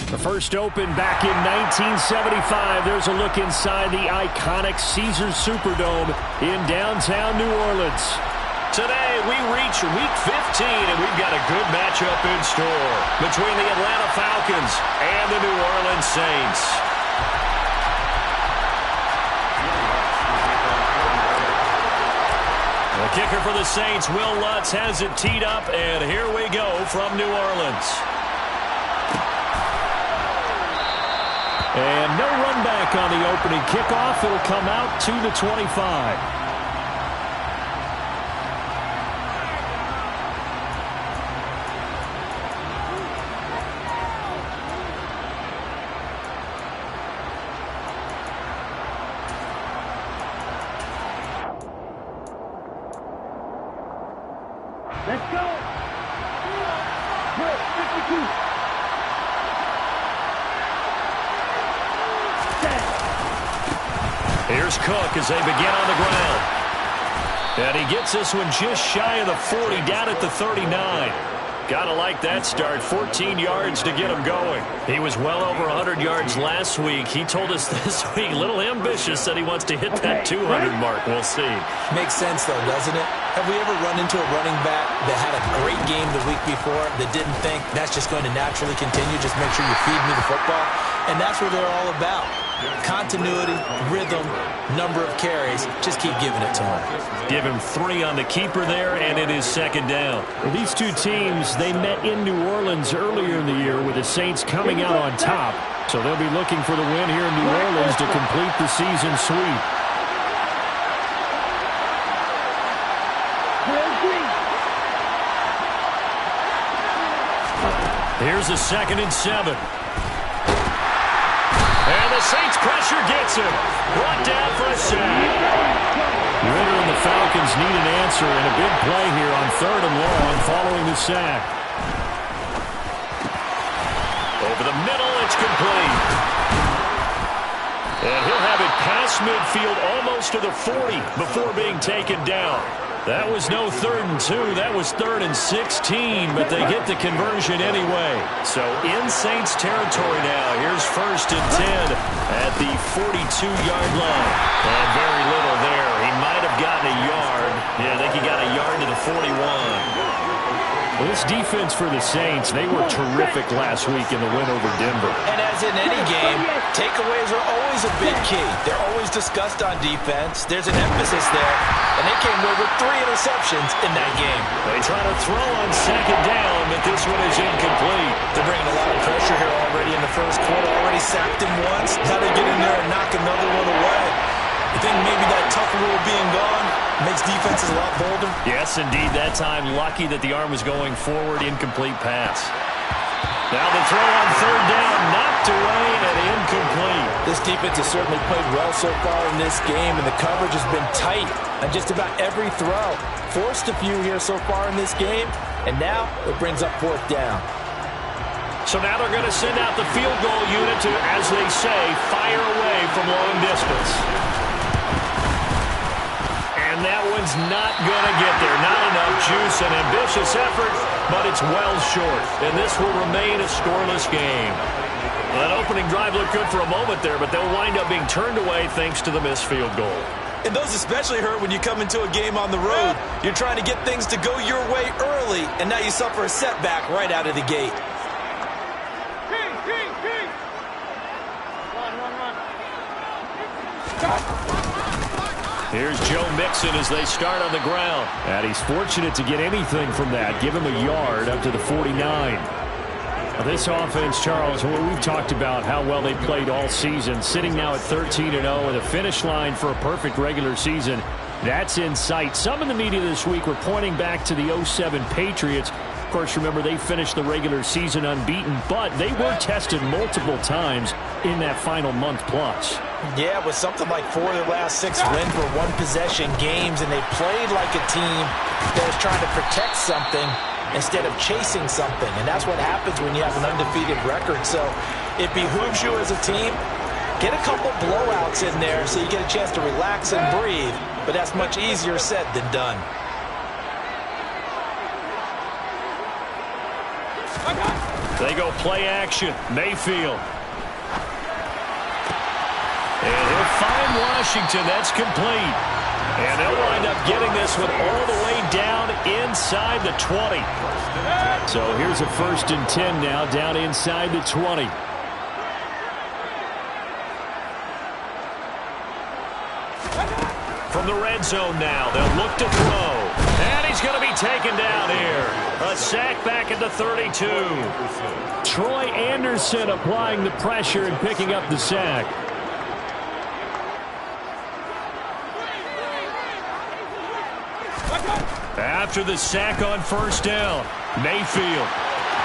The first opened back in 1975. There's a look inside the iconic Caesars Superdome in downtown New Orleans. Today, we reach Week 15, and we've got a good matchup in store between the Atlanta Falcons and the New Orleans Saints. The kicker for the Saints, Will Lutz, has it teed up, and here we go from New Orleans. And no run back on the opening kickoff. It'll come out to the 25. Let's go. 52. Here's Cook as they begin on the ground. And he gets this one just shy of the 40, down at the 39. Gotta like that start. 14 yards to get him going. He was well over 100 yards last week. He told us this week, a little ambitious, said he wants to hit that 200 mark. We'll see. Makes sense, though, doesn't it? Have we ever run into a running back that had a great game the week before that didn't think that's just going to naturally continue? Just make sure you feed me the football. And that's what they're all about. Continuity, rhythm, number of carries. Just keep giving it to him. Give him 3 on the keeper there, and it is second down. Well, these two teams, they met in New Orleans earlier in the year with the Saints coming out on top. So they'll be looking for the win here in New Orleans to complete the season sweep. Here's a 2nd and 7. And the Saints pressure gets him. Brought down for a sack. Ridder and the Falcons need an answer and a big play here on 3rd and long following the sack. Over the middle, it's complete. And he'll have it past midfield almost to the 40 before being taken down. That was no 3rd and 2. That was 3rd and 16, but they get the conversion anyway. So in Saints territory now. Here's 1st and 10 at the 42-yard line. And very little there. He might have gotten a yard. Yeah, I think he got a yard to the 41. Well, this defense for the Saints, they were terrific last week in the win over Denver. And as in any game, takeaways are always a big key. They're always discussed on defense. There's an emphasis there. And they came away with 3 interceptions in that game. They try to throw on 2nd down, but this one is incomplete. They're bringing a lot of pressure here already in the first quarter. Already sacked him once. Now they get in there and knock another one away. I think maybe that tough rule being gone makes defenses a lot bolder. Yes, indeed. That time, lucky that the arm was going forward. Incomplete pass. Now the throw on 3rd down, knocked away and incomplete. This defense has certainly played well so far in this game, and the coverage has been tight on just about every throw. Forced a few here so far in this game, and now it brings up 4th down. So now they're going to send out the field goal unit to, as they say, fire away from long distance. And that one's not going to get there. Not enough juice, an ambitious effort, but it's well short. And this will remain a scoreless game. That opening drive looked good for a moment there, but they'll wind up being turned away thanks to the missed field goal. And those especially hurt when you come into a game on the road. You're trying to get things to go your way early, and now you suffer a setback right out of the gate. Here's Joe Mixon as they start on the ground. And he's fortunate to get anything from that. Give him a yard up to the 49. Now this offense, Charles, well, we've talked about how well they played all season. Sitting now at 13-0 and a finish line for a perfect regular season. That's in sight. Some in the media this week were pointing back to the 07 Patriots. Of course, remember, they finished the regular season unbeaten, but they were tested multiple times in that final month plus. Yeah, it was something like 4 of their last 6 wins were one-possession games, and they played like a team that was trying to protect something instead of chasing something, and that's what happens when you have an undefeated record. So it behooves you as a team, get a couple blowouts in there so you get a chance to relax and breathe, but that's much easier said than done. They go play action. Mayfield. And he'll find Washington. That's complete. And they'll wind up getting this one all the way down inside the 20. So here's a 1st and 10 now down inside the 20. From the red zone now, they'll look to throw. And he's going to be taken down here. A sack back at the 32. Troy Anderson applying the pressure and picking up the sack. After the sack on 1st down, Mayfield.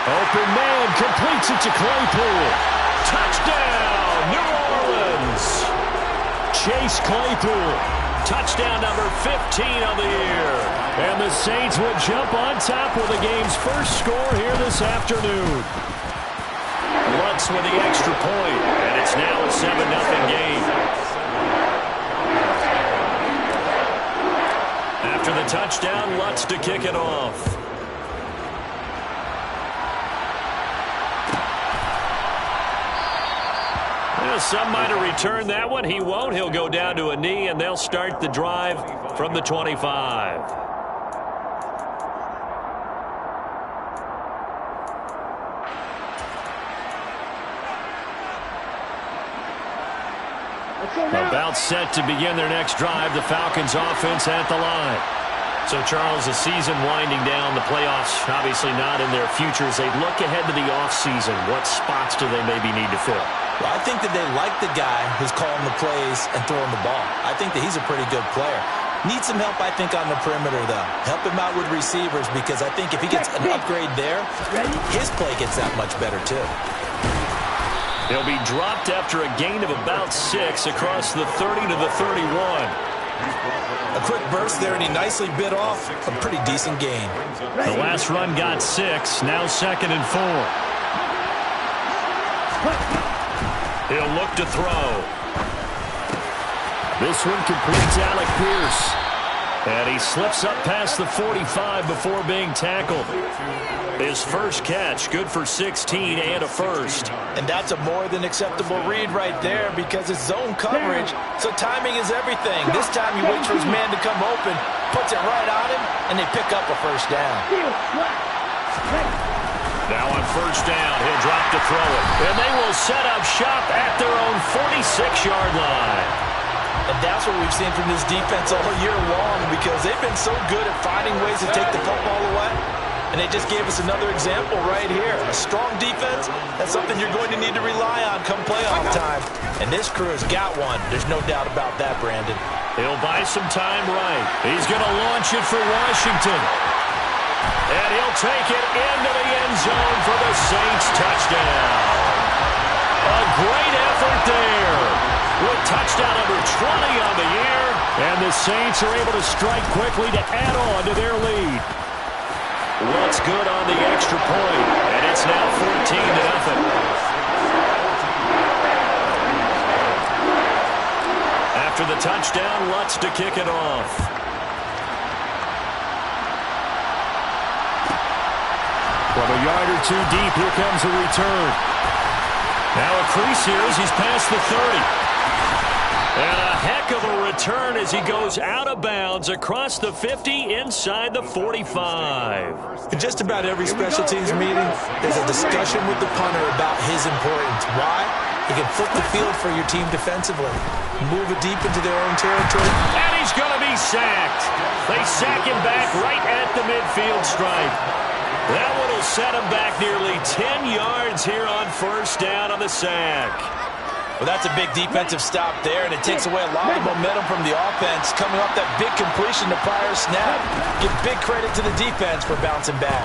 Open man, completes it to Claypool. Touchdown, New Orleans. Chase Claypool. Touchdown number 15 on the year. And the Saints will jump on top with the game's first score here this afternoon. Lutz with the extra point, and it's now a 7-0 game. After the touchdown, Lutz to kick it off. Well, some might have returned that one. He won't. He'll go down to a knee, and they'll start the drive from the 25. About set to begin their next drive. The Falcons offense at the line. So, Charles, the season winding down, the playoffs obviously not in their future. As they look ahead to the offseason, what spots do they maybe need to fill? Well, I think that they like the guy who's calling the plays and throwing the ball. I think that he's a pretty good player. Needs some help, I think, on the perimeter, though. Help him out with receivers, because I think if he gets an upgrade there, his play gets that much better, too. He'll be dropped after a gain of about 6 across the 30 to the 31. A quick burst there, and he nicely bit off a pretty decent gain. The last run got 6, now 2nd and 4. He'll look to throw. This one completes Alec Pierce. And he slips up past the 45 before being tackled. His first catch, good for 16 and a first. And that's a more than acceptable read right there, because it's zone coverage, so timing is everything. This time he waits for his man to come open, puts it right on him, and they pick up a first down. Now on 1st down, he'll drop to throw it. And they will set up shop at their own 46-yard line. And that's what we've seen from this defense all year long, because they've been so good at finding ways to take the football away. And they just gave us another example right here. A strong defense, that's something you're going to need to rely on come playoff time. And this crew has got one. There's no doubt about that, Brandon. He'll buy some time right. He's going to launch it for Washington. And he'll take it into the end zone for the Saints touchdown. A great effort there. With touchdown number 20 on the year. And the Saints are able to strike quickly to add on to their lead. Lutz good on the extra point. And it's now 14-0. After the touchdown, Lutz to kick it off. From a yard or two deep, here comes a return. Now a crease here as he's past the 30. And a heck of a return as he goes out of bounds across the 50 inside the 45. In just about every special teams meeting, there's a discussion with the punter about his importance. Why? He can flip the field for your team defensively, move it deep into their own territory. And he's going to be sacked. They sack him back right at the midfield stripe. That one will set him back nearly 10 yards here on 1st down on the sack. Well, that's a big defensive stop there, and it takes away a lot of momentum from the offense coming off that big completion to prior snap. Give big credit to the defense for bouncing back.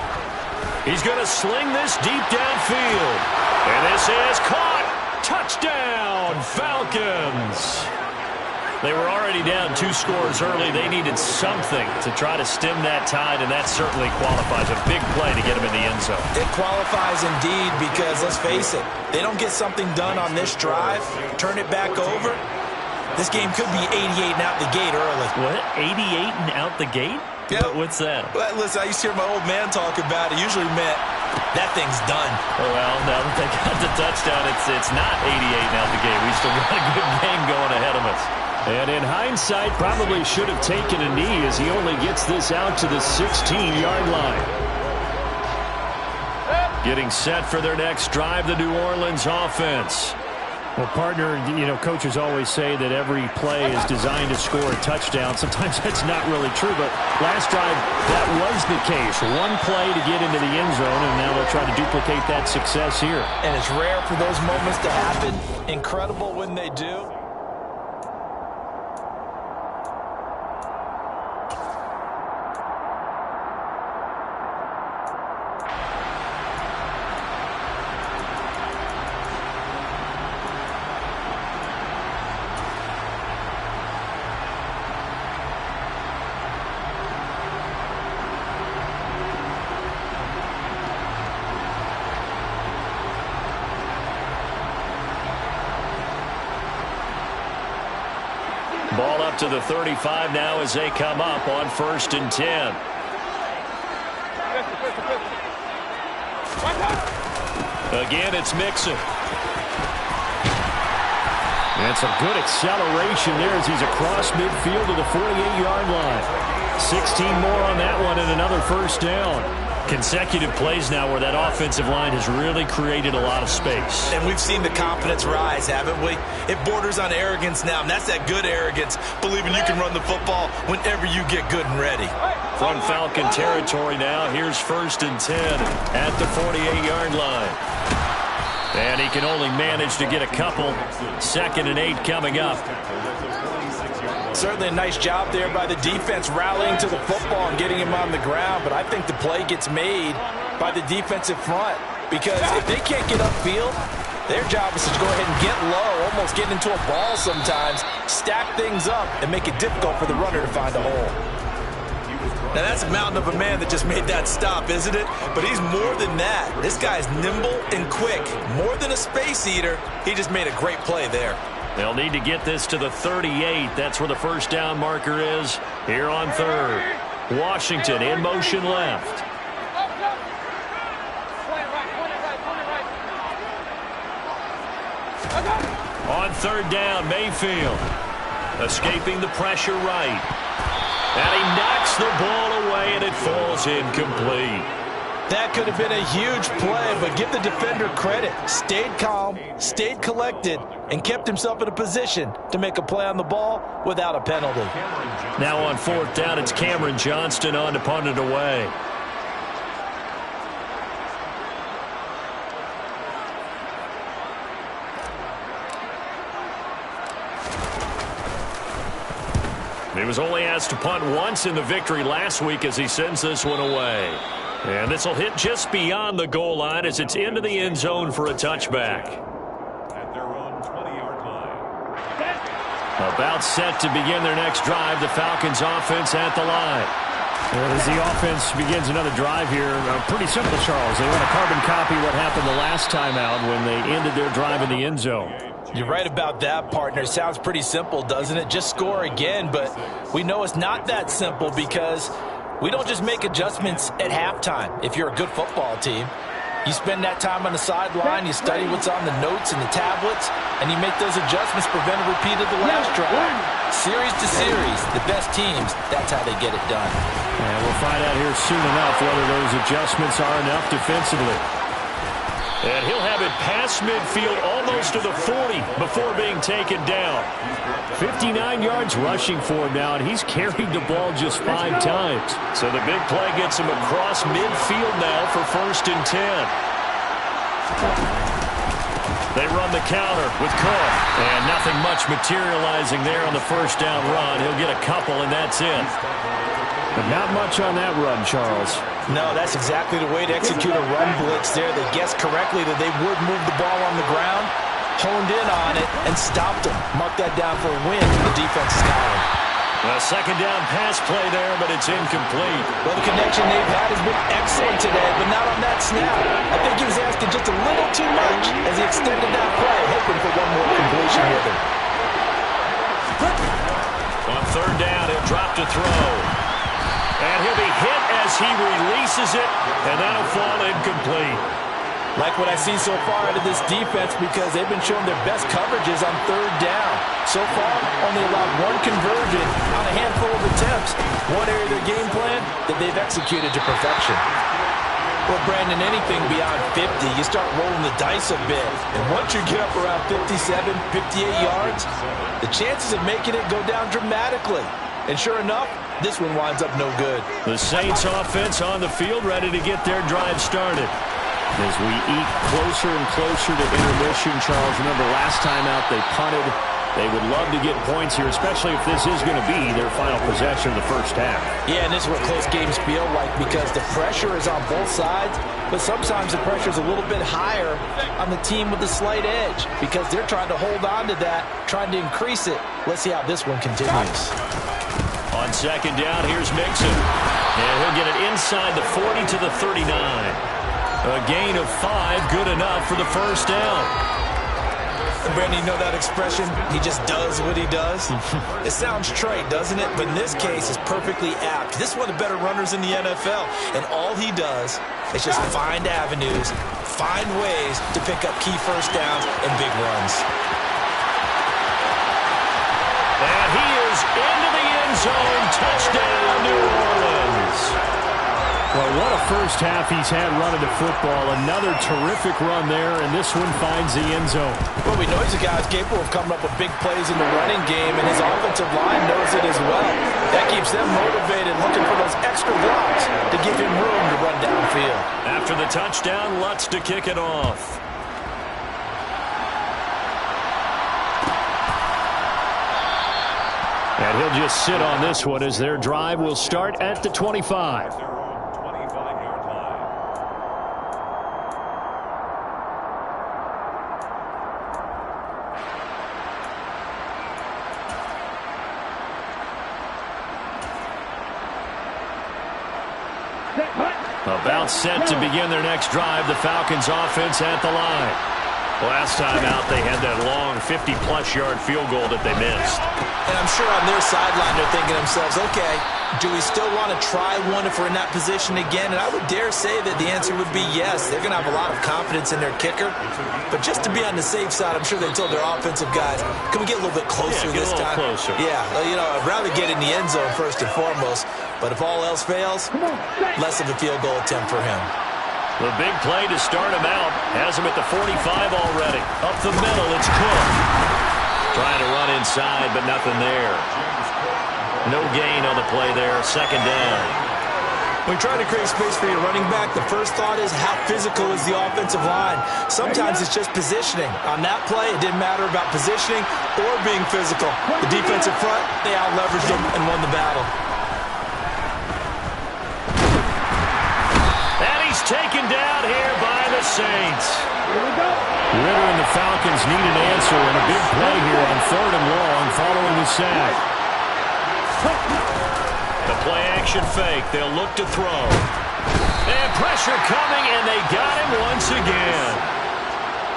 He's going to sling this deep downfield. And this is caught. Touchdown, Falcons. They were already down 2 scores early. They needed something to try to stem that tide, and that certainly qualifies. A big play to get them in the end zone. It qualifies indeed, because let's face it, they don't get something done on this drive, turn it back over, this game could be 88 and out the gate early. What? 88 and out the gate? Yeah. What's that? Well, listen, I used to hear my old man talk about it. Usually meant That thing's done. Well, now that they got the touchdown, it's not 88 now the game. We still got a good game going ahead of us. And in hindsight, probably should have taken a knee as he only gets this out to the 16-yard line. Getting set for their next drive, the New Orleans offense. Well, partner, coaches always say that every play is designed to score a touchdown. Sometimes that's not really true, but last drive, that was the case. One play to get into the end zone, and now they'll try to duplicate that success here. And it's rare for those moments to happen. Incredible when they do. Ball up to the 35 now as they come up on 1st and 10. Again, it's Mixon. And some good acceleration there as he's across midfield to the 48-yard line. 16 more on that one and another first down. Consecutive plays now where that offensive line has really created a lot of space. And we've seen the confidence rise, haven't we? It borders on arrogance now, and that's that good arrogance, believing you can run the football whenever you get good and ready. From Falcon territory now, here's 1st and 10 at the 48-yard line. And he can only manage to get a couple. 2nd and 8 coming up. Certainly a nice job there by the defense rallying to the football and getting him on the ground, but I think the play gets made by the defensive front because if they can't get upfield, their job is to go ahead and get low, almost get into a ball sometimes, stack things up, and make it difficult for the runner to find a hole. Now that's a mountain of a man that just made that stop, isn't it? But he's more than that. This guy's nimble and quick. More than a space eater, he just made a great play there. They'll need to get this to the 38. That's where the first down marker is here on 3rd. Washington in motion left. On 3rd down, Mayfield. Escaping the pressure right. And he knocks the ball away, and it falls incomplete. That could have been a huge play, but give the defender credit. Stayed calm, stayed collected, and kept himself in a position to make a play on the ball without a penalty. Now on 4th down, it's Cameron Johnston on to punt it away. He was only asked to punt once in the victory last week as he sends this one away. And this will hit just beyond the goal line as it's into the end zone for a touchback. At their own 20-yard line. About set to begin their next drive, the Falcons offense at the line. Well, as the offense begins another drive here, pretty simple, Charles. They want to carbon copy what happened the last time out when they ended their drive in the end zone. You're right about that, partner. Sounds pretty simple, doesn't it? Just score again, but we know it's not that simple because we don't just make adjustments at halftime if you're a good football team. You spend that time on the sideline, you study what's on the notes and the tablets, and you make those adjustments, prevent a repeat of the last drive. Series to series, the best teams, that's how they get it done. And we'll find out here soon enough whether those adjustments are enough defensively. And he'll have it past midfield almost to the 40 before being taken down. 59 yards rushing for him now, and he's carried the ball just 5 times. So the big play gets him across midfield now for 1st and 10. They run the counter with Cook. And nothing much materializing there on the first down run. He'll get a couple, and that's it. But not much on that run, Charles. No, that's exactly the way to execute a run blitz there. They guessed correctly that they would move the ball on the ground, honed in on it, and stopped them. Mark that down for a win for the defense's column. A 2nd down pass play there, but it's incomplete. Well, the connection they've had has been excellent today, but not on that snap. I think he was asking just a little too much as he extended that play, hoping for one more completion with him. On 3rd down, he'll drop to throw. And he'll be hit as He releases it, and that'll fall incomplete. Like what I see so far out of this defense because they've been showing their best coverages on third down. So far, only allowed one conversion on a handful of attempts. One area of their game plan that they've executed to perfection. Well, Brandon, anything beyond 50, you start rolling the dice a bit. And once you get up around 57, 58 yards, the chances of making it go down dramatically. And sure enough, this one winds up no good. The Saints offense on the field, ready to get their drive started. As we eat closer and closer to intermission, Charles, remember last time out they punted. They would love to get points here, especially if this is going to be their final possession of the first half. Yeah, and this is what close games feel like because the pressure is on both sides, but sometimes the pressure is a little bit higher on the team with the slight edge because they're trying to hold on to that, trying to increase it. Let's see how this one continues. On second down, here's Mixon. And he'll get it inside the 40 to the 39. A gain of 5, good enough for the first down. Brandon, you know that expression? He just does what he does? It sounds trite, doesn't it? But in this case, it's perfectly apt. This is one of the better runners in the NFL. And all he does is just find avenues, find ways to pick up key first downs and big runs. And he is into the end zone. Touchdown, New Orleans. Well, what a first half he's had running the football. Another terrific run there, and this one finds the end zone. Well, we know he's a guy who's capable of coming up with big plays in the running game, and his offensive line knows it as well. That keeps them motivated, looking for those extra blocks to give him room to run downfield. After the touchdown, Lutz to kick it off. And he'll just sit on this one as their drive will start at the 25. About set to begin their next drive, the Falcons offense at the line. Last time out, they had that long 50-plus yard field goal that they missed. And I'm sure on their sideline they're thinking to themselves, okay, do we still want to try one if we're in that position again? And I would dare say that the answer would be yes. They're going to have a lot of confidence in their kicker. But just to be on the safe side, I'm sure they told their offensive guys, can we get a little bit closer this time? Closer. Yeah, you know, I'd rather get in the end zone first and foremost. But if all else fails, less of a field goal attempt for him. The big play to start him out has him at the 45 already. Up the middle, it's Cook. Trying to run inside, but nothing there. No gain on the play there, second down. When you're trying to create space for your running back, the first thought is how physical is the offensive line. Sometimes it's just positioning. On that play, it didn't matter about positioning or being physical. The defensive front, they out-leveraged them and won the battle. He's taken down here by the Saints. Ritter and the Falcons need an answer, and a big play here on 3rd and long following the sack. The play-action fake. They'll look to throw. And pressure coming, and they got him once again.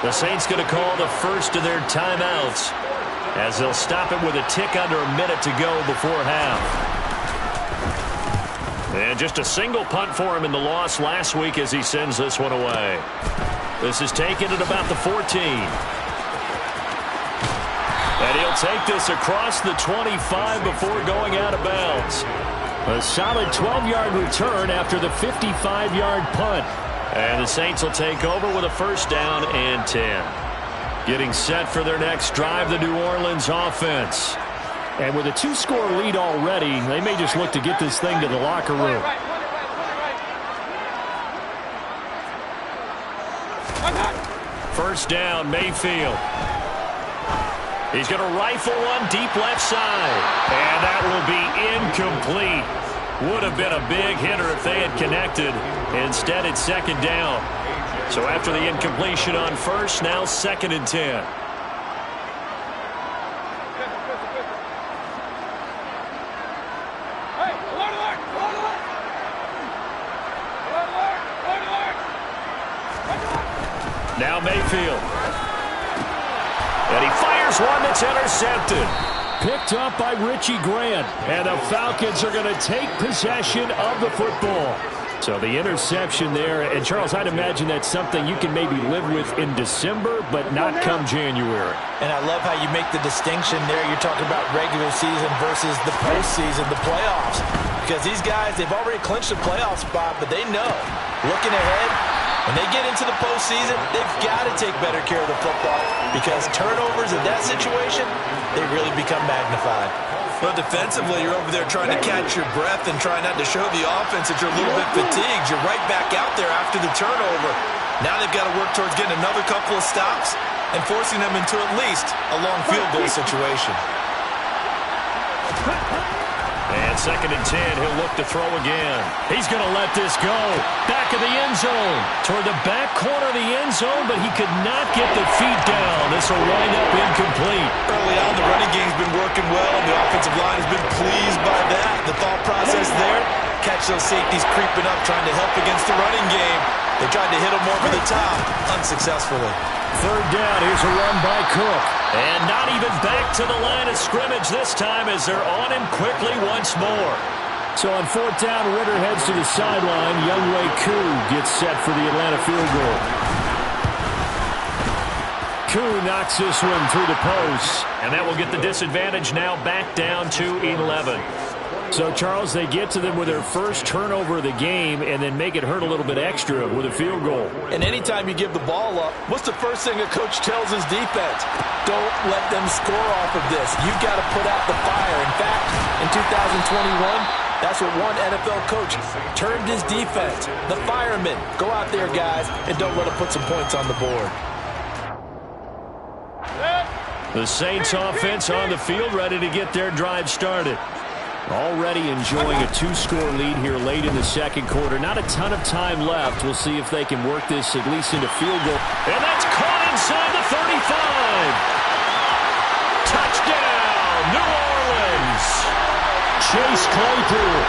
The Saints going to call the first of their timeouts as they'll stop it with a tick under a minute to go before half. And just a single punt for him in the loss last week as he sends this one away. This is taken at about the 14. And he'll take this across the 25 before going out of bounds. A solid 12-yard return after the 55-yard punt. And the Saints will take over with a first down and 10. Getting set for their next drive, the New Orleans offense. And with a 2-score lead already, they may just look to get this thing to the locker room. First down, Mayfield. He's going to rifle one deep left side. And that will be incomplete. Would have been a big hitter if they had connected. Instead, it's second down. So after the incompletion on first, now 2nd and 10. Now Mayfield. And he fires one that's intercepted. picked up by Richie Grant. And the Falcons are going to take possession of the football. So the interception there, and Charles, I'd imagine that's something you can maybe live with in December, but not come January. And I love how you make the distinction there. You're talking about regular season versus the postseason, the playoffs. Because these guys, they've already clinched a playoff spot, but they know, looking ahead, when they get into the postseason, they've got to take better care of the football because turnovers in that situation, they really become magnified. Well, defensively, you're over there trying to catch your breath and try not to show the offense that you're a little bit fatigued. You're right back out there after the turnover. Now they've got to work towards getting another couple of stops and forcing them into at least a long field goal situation. And 2nd and 10, he'll look to throw again. He's going to let this go. Back of the end zone. Toward the back corner of the end zone, but he could not get the feet down. This will wind up incomplete. Early on, the running game's been working well, and the offensive line has been pleased by that. The thought process there, catch those safeties creeping up, trying to help against the running game. They tried to hit him over the top, unsuccessfully. 3rd down, here's a run by Cook. And not even back to the line of scrimmage this time as they're on him quickly once more. So on 4th down, Ritter heads to the sideline. Younghoe Koo gets set for the Atlanta field goal. Koo knocks this one through the post. And that will get the disadvantage now back down to 11. So, Charles, they get to them with their first turnover of the game and then make it hurt a little bit extra with a field goal. And anytime you give the ball up, what's the first thing a coach tells his defense? Don't let them score off of this. You've got to put out the fire. In fact, in 2021, that's what one NFL coach termed his defense. The firemen. Go out there, guys, and don't let them put some points on the board. The Saints offense on the field, ready to get their drive started. Already enjoying a 2-score lead here late in the 2nd quarter. Not a ton of time left. We'll see if they can work this at least into field goal. And that's caught inside the 35. Touchdown, New Orleans. Chase Claypool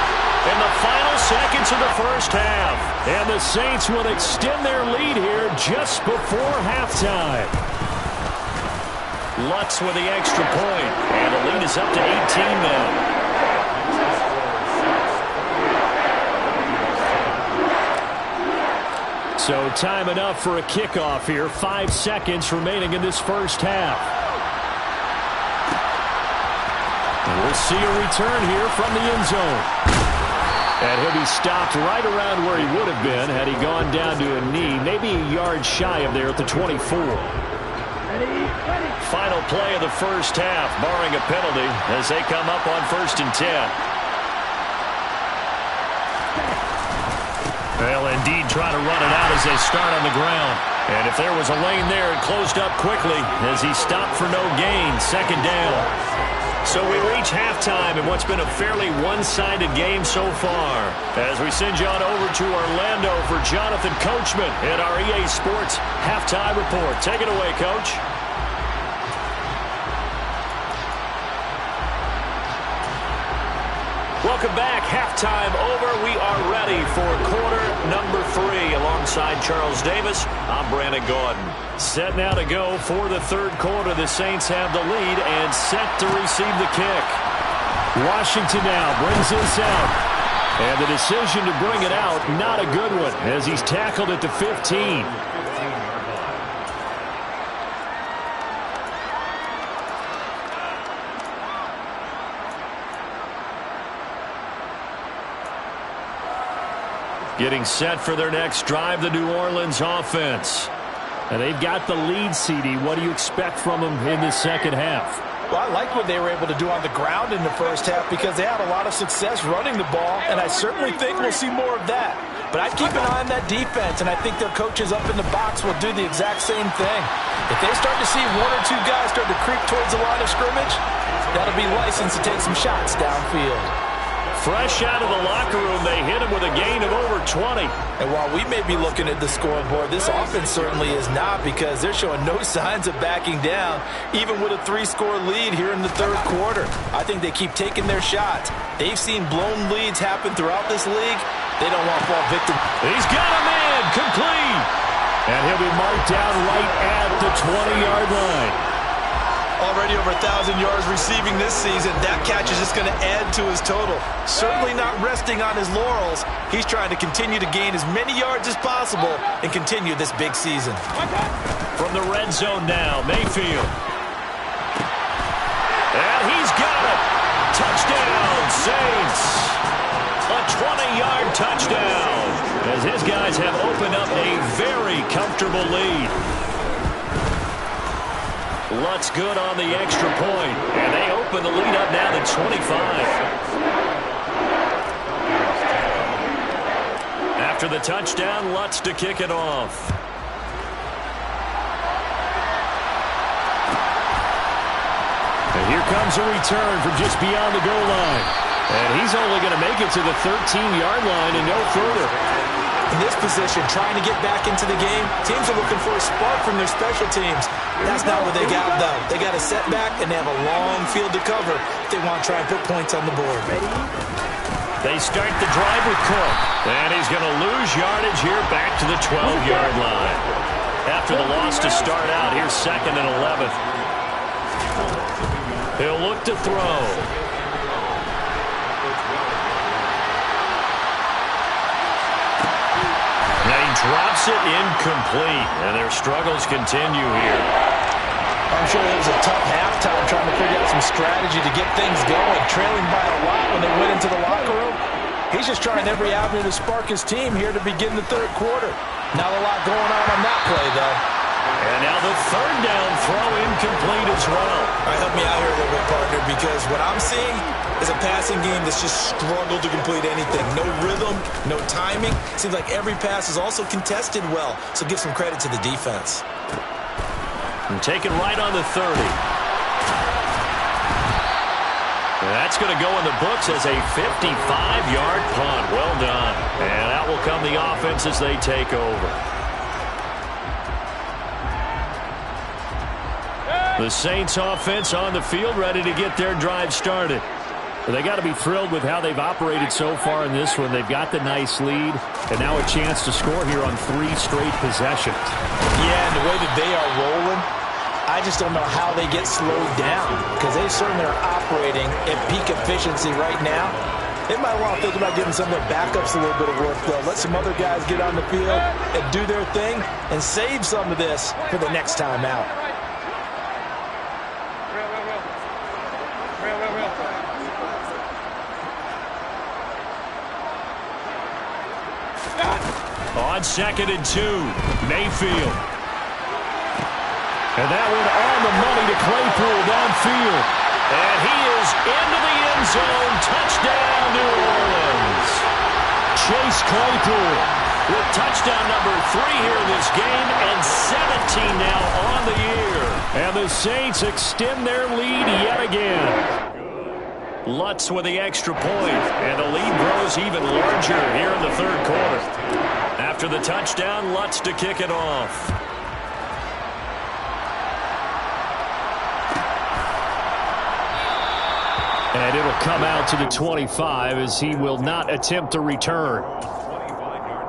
in the final seconds of the first half. And the Saints will extend their lead here just before halftime. Lutz with the extra point. And the lead is up to 18 now. So time enough for a kickoff here. 5 seconds remaining in this first half. And we'll see a return here from the end zone. And he'll be stopped right around where he would have been had he gone down to a knee, maybe a yard shy of there at the 24. Final play of the first half, barring a penalty, as they come up on 1st and 10. They'll indeed try to run it out as they start on the ground. And if there was a lane there, it closed up quickly as he stopped for no gain. 2nd down. So we reach halftime in what's been a fairly one-sided game so far. As we send you on over to Orlando for Jonathan Coachman at our EA Sports Halftime Report. Take it away, Coach. Welcome back. Halftime over. We are ready for quarter number 3. Alongside Charles Davis, I'm Brandon Gaudin. Set now to go for the 3rd quarter. The Saints have the lead and set to receive the kick. Washington now brings this out. And the decision to bring it out, not a good one, as he's tackled at the 15. Getting set for their next drive, the New Orleans offense. And they've got the lead, CD. What do you expect from them in the 2nd half? Well, I like what they were able to do on the ground in the first half because they had a lot of success running the ball, and I certainly think we'll see more of that. But I'd keep an eye on that defense, and I think their coaches up in the box will do the exact same thing. If they start to see 1 or 2 guys start to creep towards the line of scrimmage, that'll be licensed to take some shots downfield. Fresh out of the locker room, they hit him with a gain of over 20. And while we may be looking at the scoreboard, this offense certainly is not because they're showing no signs of backing down, even with a 3-score lead here in the 3rd quarter. I think they keep taking their shots. They've seen blown leads happen throughout this league. They don't want to fall victim. He's got a man, complete. And he'll be marked down right at the 20-yard line. Already over 1,000 yards receiving this season. That catch is just going to add to his total. Certainly not resting on his laurels. He's trying to continue to gain as many yards as possible and continue this big season. From the red zone now, Mayfield. And he's got it. Touchdown, Saints. A 20-yard touchdown, as his guys have opened up a very comfortable lead. Lutz good on the extra point, and they open the lead up now to 25. After the touchdown, Lutz to kick it off. And here comes a return from just beyond the goal line. And he's only going to make it to the 13-yard line and no further. In this position, trying to get back into the game, teams are looking for a spark from their special teams. That's not what they got, though. They got a setback, and they have a long field to cover if they want to try and put points on the board. They start the drive with Cook. And he's going to lose yardage here back to the 12-yard line. After the loss to start out, here's 2nd and 11. He'll look to throw. Now he drops it incomplete, and their struggles continue here. I'm sure it was a tough halftime trying to figure out some strategy to get things going, trailing by a lot when they went into the locker room. He's just trying every avenue to spark his team here to begin the third quarter. Not a lot going on that play, though. And now the third down throw incomplete as well. All right, help me out here a little bit, partner, because what I'm seeing is a passing game that's just struggled to complete anything. No rhythm, no timing. Seems like every pass is also contested well, so give some credit to the defense. And taken right on the 30. And that's going to go in the books as a 55-yard punt. Well done. And out will come the offense as they take over. The Saints offense on the field, ready to get their drive started. They got to be thrilled with how they've operated so far in this one. They've got the nice lead, and now a chance to score here on 3 straight possessions. Yeah, and the way that they are rolling, I just don't know how they get slowed down, because they certainly are operating at peak efficiency right now. They might want to think about giving some of their backups a little bit of work, though. Let some other guys get on the field and do their thing and save some of this for the next time out. On 2nd and 2, Mayfield. And that one on the money to Claypool downfield. And he is into the end zone. Touchdown, New Orleans. Chase Claypool with touchdown number 3 here in this game, and 17 now on the year. And the Saints extend their lead yet again. Lutz with the extra point, and the lead grows even larger here in the third quarter. After the touchdown, Lutz to kick it off. And it'll come out to the 25 as he will not attempt to return. 25-yard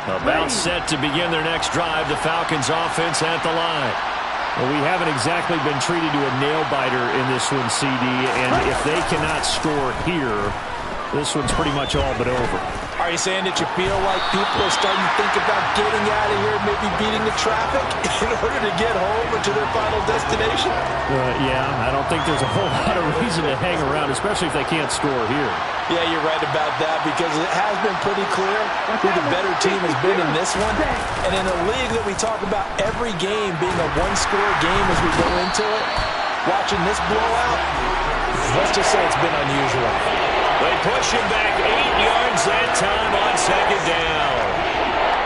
line. About set to begin their next drive, the Falcons offense at the line. Well, we haven't exactly been treated to a nail-biter in this one, CD, and if they cannot score here, this one's pretty much all but over. Are you saying that you feel like people are starting to think about getting out of here, maybe beating the traffic in order to get home or to their final destination? Yeah, I don't think there's a whole lot of reason to hang around, especially if they can't score here. Yeah, you're right about that, because it has been pretty clear who the better team has been in this one. And in a league that we talk about every game being a one-score game as we go into it, watching this blowout, let's just say it's been unusual. They push him back 8 yards that time on 2nd down.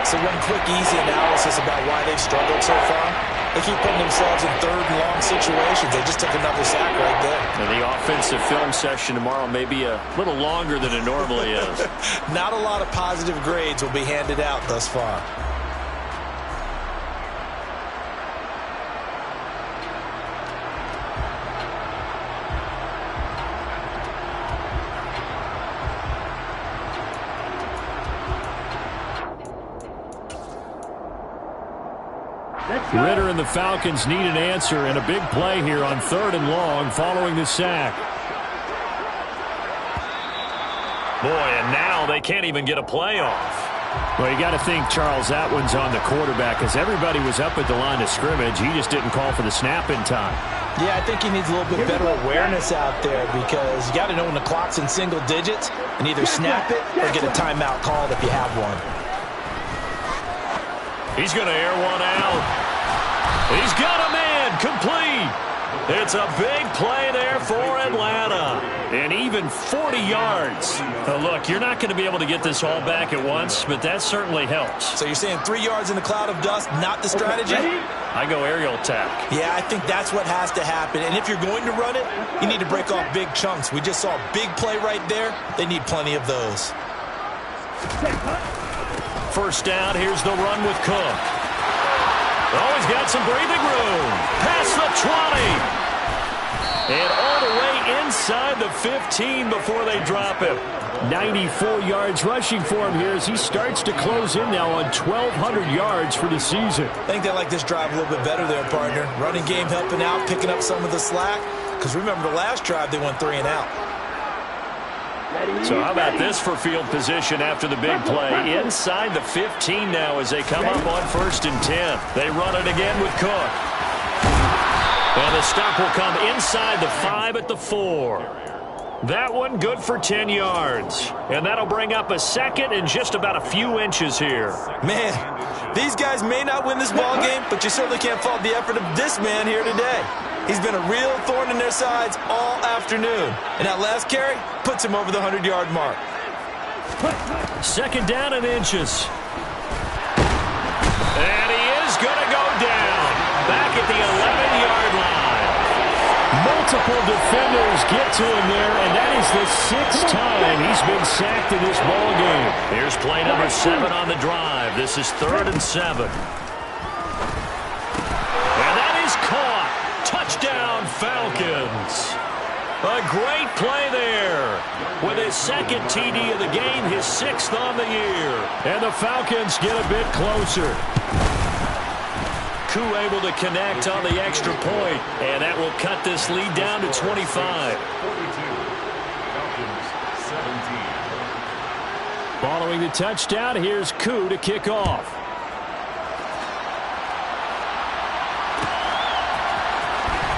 So one quick, easy analysis about why they've struggled so far. They keep putting themselves in third and long situations. They just took another sack right there. And the offensive film session tomorrow may be a little longer than it normally is. Not a lot of positive grades will be handed out thus far. Ridder and the Falcons need an answer, and a big play here on 3rd and long following the sack. Boy, and now they can't even get a play off. Well, you got to think, Charles, that one's on the quarterback because everybody was up at the line of scrimmage. He just didn't call for the snap in time. Yeah, I think he needs a little bit better awareness out there because you got to know when the clock's in single digits and either snap it or get a timeout called if you have one. He's going to air one out. He's got a man complete. It's a big play there for Atlanta. And even 40 yards. Now look, you're not going to be able to get this all back at once, but that certainly helps. So you're saying 3 yards in a cloud of dust, not the strategy? I go aerial attack. Yeah, I think that's what has to happen. And if you're going to run it, you need to break off big chunks. We just saw a big play right there. They need plenty of those. First down, here's the run with Cook. Oh, he's got some breathing room. Past the 20. And all the way inside the 15 before they drop him. 94 yards rushing for him here as he starts to close in now on 1,200 yards for the season. I think they like this drive a little bit better there, partner. Running game helping out, picking up some of the slack. Because remember, the last drive they went 3 and out. So how about this for field position after the big play? Inside the 15 now as they come up on 1st and 10. They run it again with Cook. And the stop will come inside the 5 at the 4. That one good for 10 yards. And that'll bring up a second and just about a few inches here. Man, these guys may not win this ball game, but you certainly can't fault the effort of this man here today. He's been a real thorn in their sides all afternoon. And that last carry puts him over the 100-yard mark. Second down and inches. And he is going to go down. Back at the 11-yard line. Multiple defenders get to him there, and that is the 6th time he's been sacked in this ball game. Here's play number 7 on the drive. This is 3rd and 7. And that is caught. Touchdown, Falcons. A great play there. With his 2nd TD of the game, his 6th on the year. And the Falcons get a bit closer. Koo able to connect on the extra point, and that will cut this lead down to 25. 42. Falcons 17. Following the touchdown, here's Koo to kick off.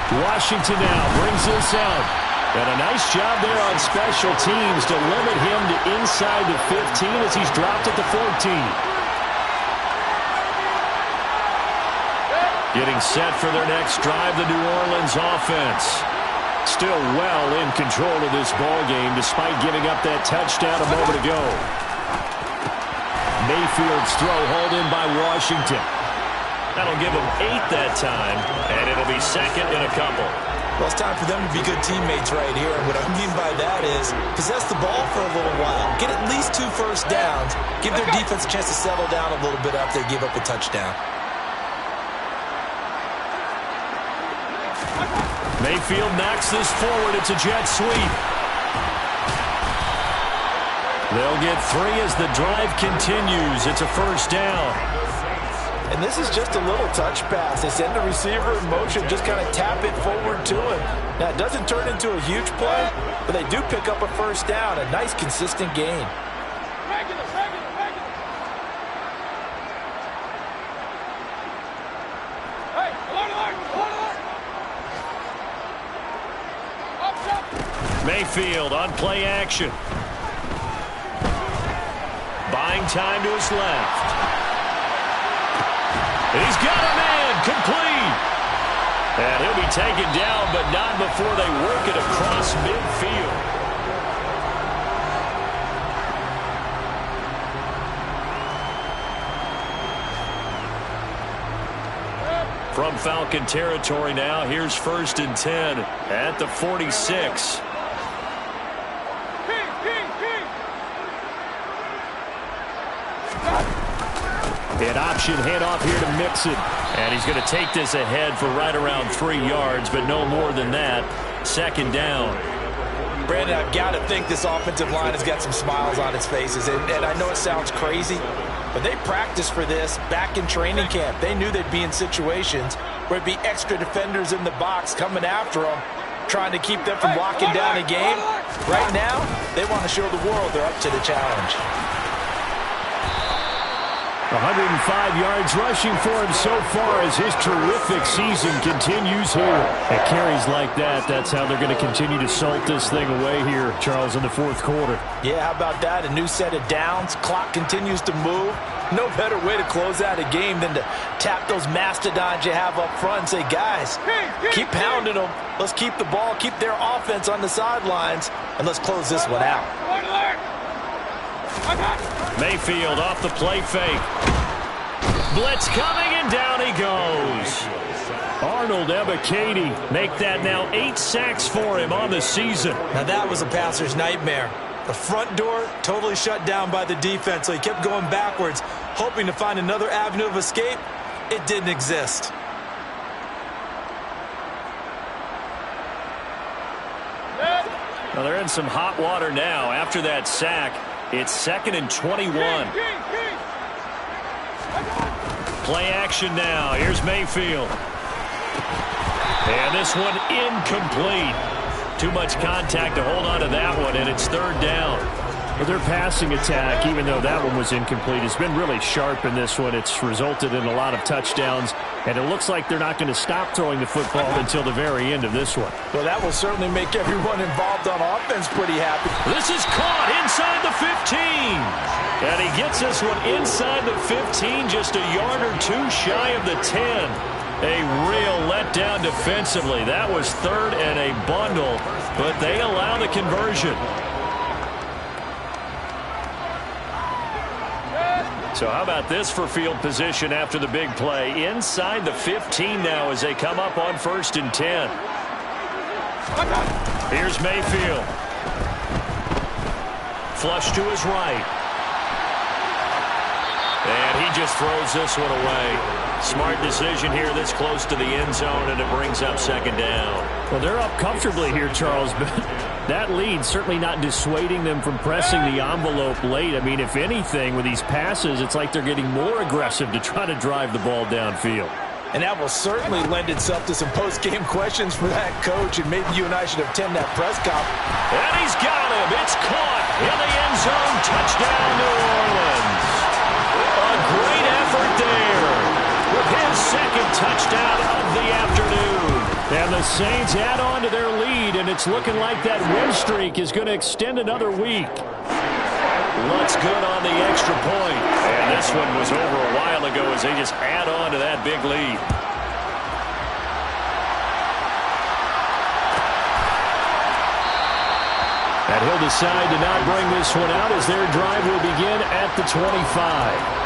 Washington now brings this out. And a nice job there on special teams to limit him to inside the 15 as he's dropped at the 14. Getting set for their next drive, the New Orleans offense. Still well in control of this ball game despite giving up that touchdown a moment ago. Mayfield's throw hauled in by Washington. That'll give them 8 that time, and it'll be 2nd and a couple. Well, it's time for them to be good teammates right here. And what I mean by that is possess the ball for a little while. Get at least 2 first downs. Give their defense a chance to settle down a little bit after they give up a touchdown. Mayfield knocks this forward. It's a jet sweep. They'll get 3 as the drive continues. It's a first down. And this is just a little touch pass. They send the receiver in motion, just kind of tap it forward to him. Now, it doesn't turn into a huge play, but they do pick up a first down. A nice, consistent gain. Mayfield on play action. Buying time to his left. He's got a man complete. And he'll be taken down, but not before they work it across midfield. From Falcon territory now, here's 1st and 10 at the 46. An option handoff here to Mixon. And he's going to take this ahead for right around 3 yards, but no more than that. 2nd down. Brandon, I've got to think this offensive line has got some smiles on its faces. And I know it sounds crazy, but they practiced for this back in training camp. They knew they'd be in situations where it'd be extra defenders in the box coming after them, trying to keep them from locking down a game. Right now, they want to show the world they're up to the challenge. 105 yards rushing for him so far as his terrific season continues here. At carries like that, that's how they're going to continue to salt this thing away here, Charles, in the fourth quarter. Yeah, how about that? A new set of downs. Clock continues to move. No better way to close out a game than to tap those mastodons you have up front and say, guys, keep pounding them. Let's keep the ball, keep their offense on the sidelines, and let's close this one out. Mayfield off the play fake. Blitz coming, and down he goes. Arnold Ebiketie make that now 8 sacks for him on the season. Now that was a passer's nightmare. The front door totally shut down by the defense, so he kept going backwards, hoping to find another avenue of escape. It didn't exist. Well, they're in some hot water now after that sack. It's 2nd and 21. Play action now. Here's Mayfield. And this one incomplete. Too much contact to hold on to that one, and it's 3rd down. Well, their passing attack, even though that one was incomplete, has been really sharp in this one. It's resulted in a lot of touchdowns, and it looks like they're not going to stop throwing the football until the very end of this one. Well, that will certainly make everyone involved on offense pretty happy. This is caught inside the 15. And he gets this one inside the 15, just a yard or two shy of the 10. A real letdown defensively. That was 3rd and a bundle, but they allow the conversion. So how about this for field position after the big play? Inside the 15 now as they come up on 1st and 10. Here's Mayfield. Flush to his right. And he just throws this one away. Smart decision here this close to the end zone, and it brings up 2nd down. Well, they're up comfortably here, Charles, but that lead certainly not dissuading them from pressing the envelope late. I mean, if anything, with these passes, it's like they're getting more aggressive to try to drive the ball downfield. And that will certainly lend itself to some post-game questions for that coach, and maybe you and I should attend that press conference. And he's got him. It's caught in the end zone. Touchdown, New Orleans. A great effort there with his 2nd touchdown of the afternoon. And the Saints add on to their lead, and it's looking like that win streak is going to extend another week. Looks good on the extra point. And this one was over a while ago as they just add on to that big lead. And he'll decide to not bring this one out as their drive will begin at the 25.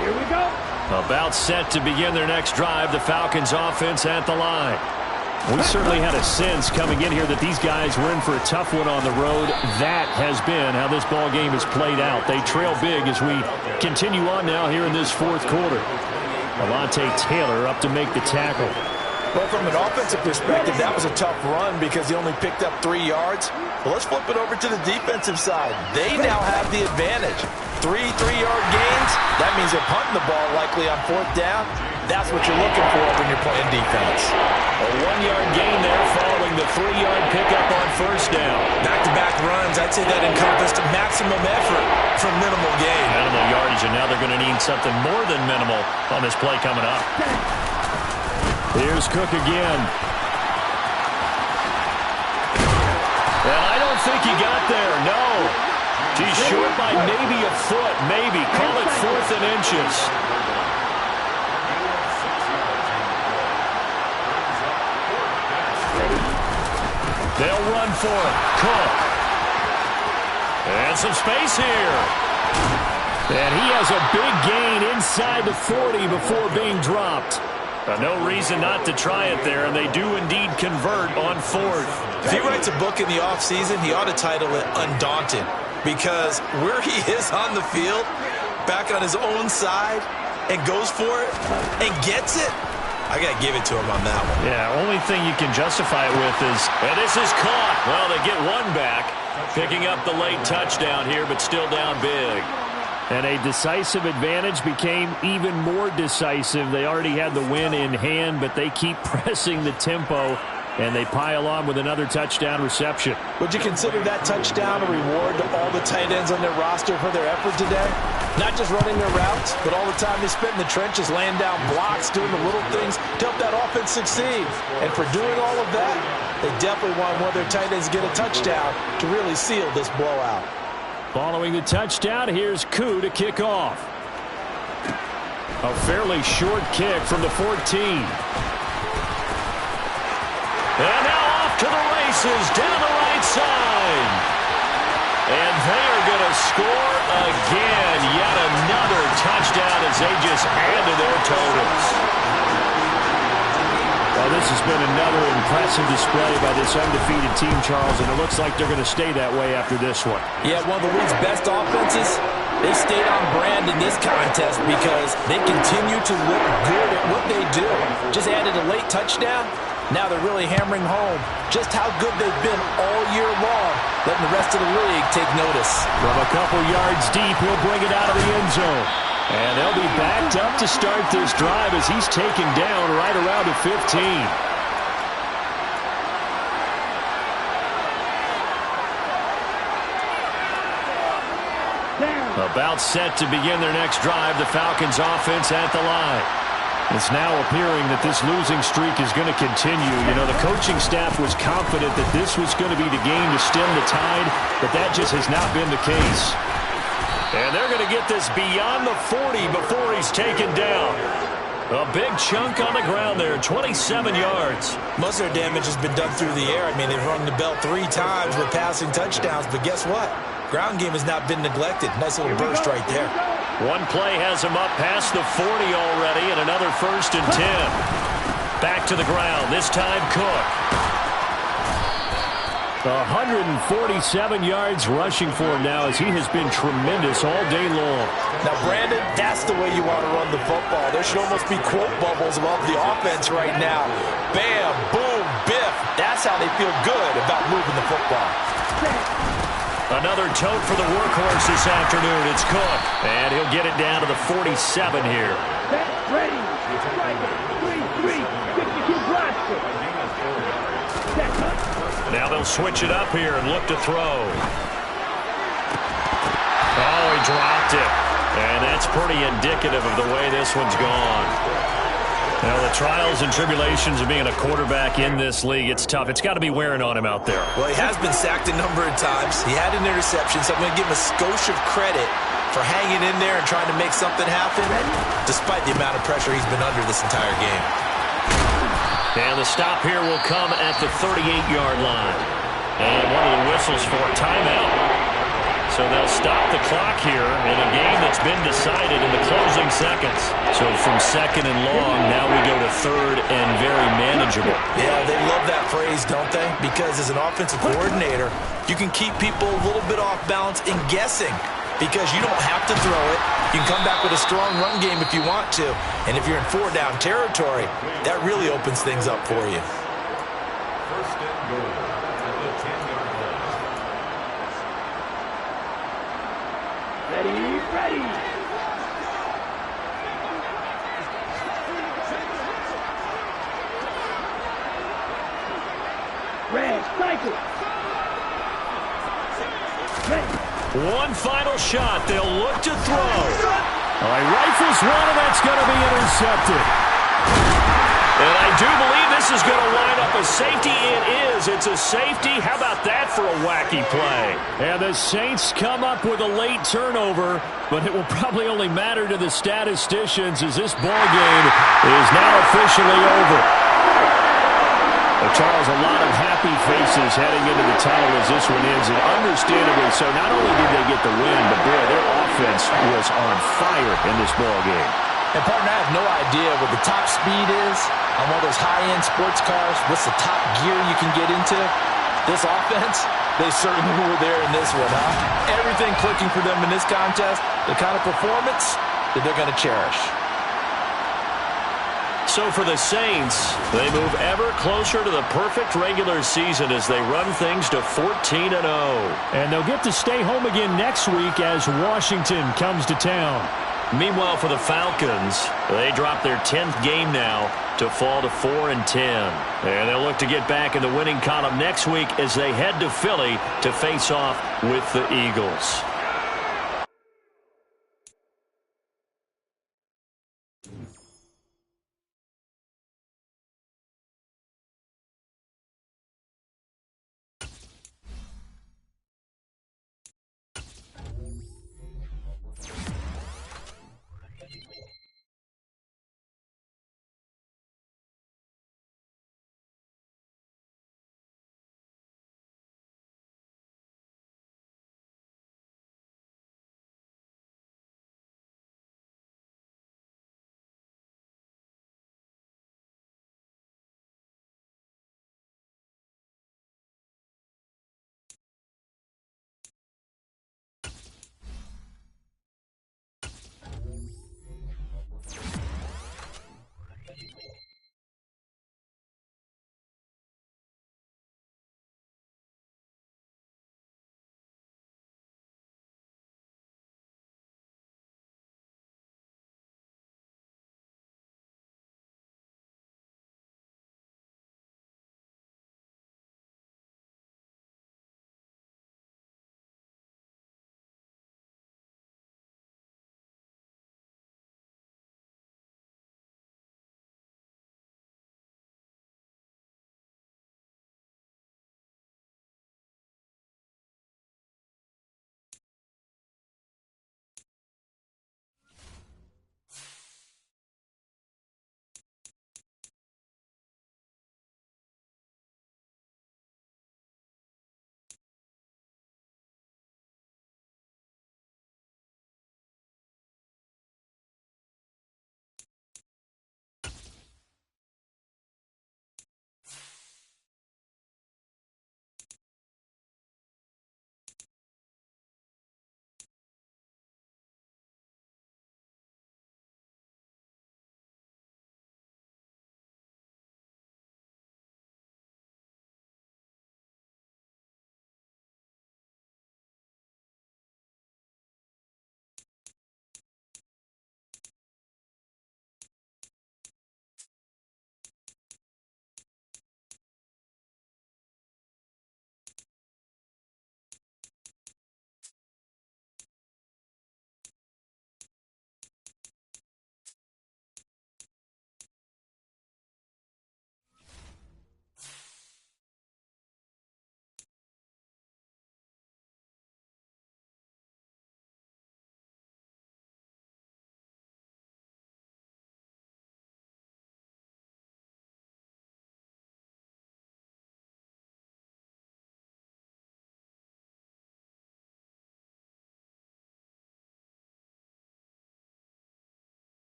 Here we go. About set to begin their next drive, the Falcons offense at the line. We certainly had a sense coming in here that these guys were in for a tough one on the road. That has been how this ball game has played out. They trail big as we continue on now here in this 4th quarter. Alontae Taylor up to make the tackle. Well, from an offensive perspective, that was a tough run because he only picked up 3 yards. Well, let's flip it over to the defensive side. They now have the advantage. 3 3-yard gains. That means they're punting the ball likely on 4th down. That's what you're looking for when you're playing defense. A 1-yard gain there following the 3-yard pickup on 1st down. Back-to-back runs, I'd say that encompassed maximum effort for minimal gain. Minimal yardage, and now they're going to need something more than minimal on this play coming up. Here's Cook again. And I don't think he got there, no. He's short by maybe a foot, maybe. Call it 4th and inches. They'll run for it. Cook. And some space here. And he has a big gain inside the 40 before being dropped. No reason not to try it there, and they do indeed convert on 4th. If he writes a book in the offseason, he ought to title it Undaunted, because where he is on the field, back on his own side, and goes for it and gets it, I got to give it to him on that one. Yeah, only thing you can justify it with is, and this is caught. Well, they get one back, picking up the late touchdown here, but still down big. And a decisive advantage became even more decisive. They already had the win in hand, but they keep pressing the tempo, and they pile on with another touchdown reception. Would you consider that touchdown a reward to all the tight ends on their roster for their effort today? Not just running their routes, but all the time they spent in the trenches, laying down blocks, doing the little things to help that offense succeed. And for doing all of that, they definitely want one of their tight ends to get a touchdown to really seal this blowout. Following the touchdown, here's Koo to kick off. A fairly short kick from the 14. And now off to the races, down the right side. And they are going to score again. Yet another touchdown as they just add to their totals. Well, this has been another impressive display by this undefeated team, Charles, and it looks like they're going to stay that way after this one. Yeah, one of the league's best offenses. They stayed on brand in this contest because they continue to look good at what they do. Just added a late touchdown. Now they're really hammering home just how good they've been all year long, letting the rest of the league take notice. From a couple yards deep, he'll bring it out of the end zone. And they'll be backed up to start this drive as he's taken down right around the 15. About set to begin their next drive, the Falcons offense at the line. It's now appearing that this losing streak is going to continue. You know, the coaching staff was confident that this was going to be the game to stem the tide, but that just has not been the case. And they're going to get this beyond the 40 before he's taken down. A big chunk on the ground there, 27 yards. Most of their damage has been done through the air. I mean, they've rung the bell 3 times with passing touchdowns, but guess what? Ground game has not been neglected. Nice little burst right there. One play has him up past the 40 already, and another 1st and 10. Back to the ground, this time Cook. 147 yards rushing for him now as he has been tremendous all day long. Now, Brandon, that's the way you want to run the football. There should almost be quote bubbles above the offense right now. Bam, boom, biff. That's how they feel good about moving the football. Another tote for the workhorse this afternoon. It's Cook. And he'll get it down to the 47 here. Ready. 3-3. 52 blaster. Now they'll switch it up here and look to throw. Oh, he dropped it. And that's pretty indicative of the way this one's gone. Now, the trials and tribulations of being a quarterback in this league, it's tough. It's got to be wearing on him out there. Well, he has been sacked a number of times. He had an interception, so I'm going to give him a skosh of credit for hanging in there and trying to make something happen, despite the amount of pressure he's been under this entire game. And the stop here will come at the 38-yard line. And one of the whistles for a timeout. So they'll stop the clock here in a game that's been decided in the closing seconds. So from 2nd and long, now we go to 3rd and very manageable. Yeah, they love that phrase, don't they? Because as an offensive coordinator, you can keep people a little bit off balance and guessing. Because you don't have to throw it. You can come back with a strong run game if you want to. And if you're in 4-down territory, that really opens things up for you. 1st and goal at the 10-yard line. Ready. Red, cycle. Ready. One final shot. They'll look to throw. All right, rifles one, and that's going to be intercepted. And I do believe this is going to line up a safety. It is. It's a safety. How about that for a wacky play? And the Saints come up with a late turnover, but it will probably only matter to the statisticians as this ball game is now officially over. Well, Charles, a lot of happy faces heading into the tunnel as this one ends, and understandably so. Not only did they get the win, but boy, their offense was on fire in this ball game. And, partner, I have no idea what the top speed is on one of those high-end sports cars. What's the top gear you can get into? This offense, they certainly were there in this one, huh? Everything clicking for them in this contest, the kind of performance that they're going to cherish. So for the Saints, they move ever closer to the perfect regular season as they run things to 14-0. And they'll get to stay home again next week as Washington comes to town. Meanwhile, for the Falcons, they drop their 10th game now to fall to 4-10. And they'll look to get back in the winning column next week as they head to Philly to face off with the Eagles.